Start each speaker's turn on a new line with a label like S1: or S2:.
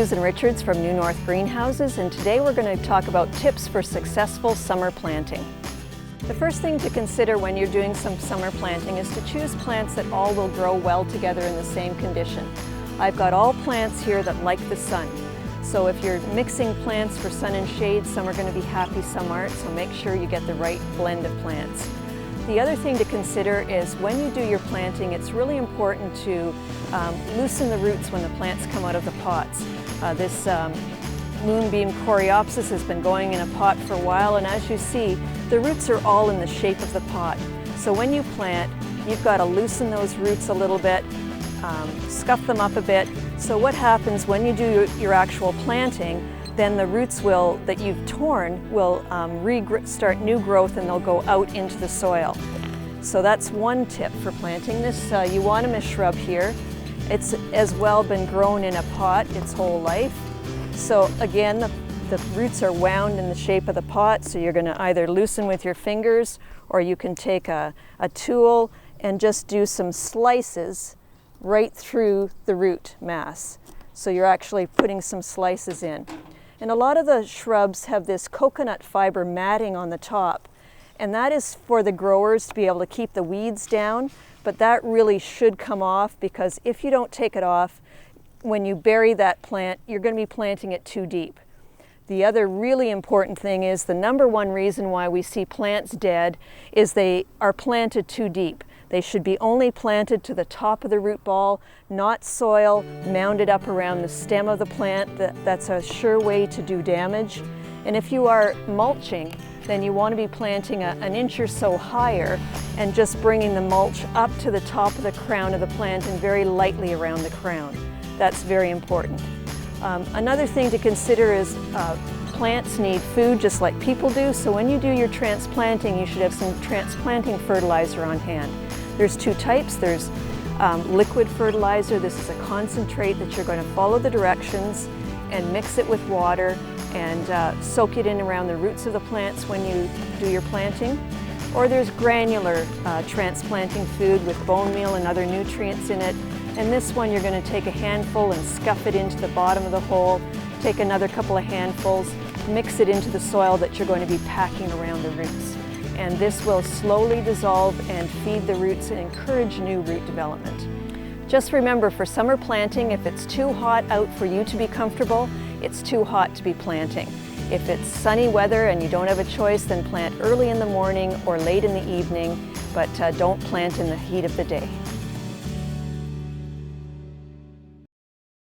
S1: Susan Richards from New North Greenhouses, and today we're going to talk about tips for successful summer planting. The first thing to consider when you're doing some summer planting is to choose plants that all will grow well together in the same condition. I've got all plants here that like the sun. So if you're mixing plants for sun and shade, some are going to be happy, some aren't, so make sure you get the right blend of plants. The other thing to consider is when you do your planting, it's really important to loosen the roots when the plants come out of the pots. This moonbeam coreopsis has been going in a pot for a while, and as you see, the roots are all in the shape of the pot. So when you plant, you've got to loosen those roots a little bit, scuff them up a bit. So what happens when you do your actual planting, then the roots that you've torn will start new growth, and they'll go out into the soil. So that's one tip for planting. This euonymus shrub here, it's as well been grown in a pot its whole life. So again, the roots are wound in the shape of the pot, so you're going to either loosen with your fingers, or you can take a tool and just do some slices right through the root mass. So you're actually putting some slices in. And a lot of the shrubs have this coconut fiber matting on the top, and that is for the growers to be able to keep the weeds down, but that really should come off, because if you don't take it off, when you bury that plant, you're going to be planting it too deep. The other really important thing is the number one reason why we see plants dead is they are planted too deep. They should be only planted to the top of the root ball, not soil mounded up around the stem of the plant. That's a sure way to do damage. And if you are mulching, then you want to be planting an inch or so higher and just bringing the mulch up to the top of the crown of the plant and very lightly around the crown. That's very important. Another thing to consider is plants need food just like people do, so when you do your transplanting, you should have some transplanting fertilizer on hand. There's two types. There's liquid fertilizer. This is a concentrate that you're going to follow the directions and mix it with water and soak it in around the roots of the plants when you do your planting. Or there's granular transplanting food with bone meal and other nutrients in it. And this one you're going to take a handful and scuff it into the bottom of the hole. Take another couple of handfuls, mix it into the soil that you're going to be packing around the roots. And this will slowly dissolve and feed the roots and encourage new root development. Just remember, for summer planting, if it's too hot out for you to be comfortable, it's too hot to be planting. If it's sunny weather and you don't have a choice, then plant early in the morning or late in the evening, but don't plant in the heat of the day.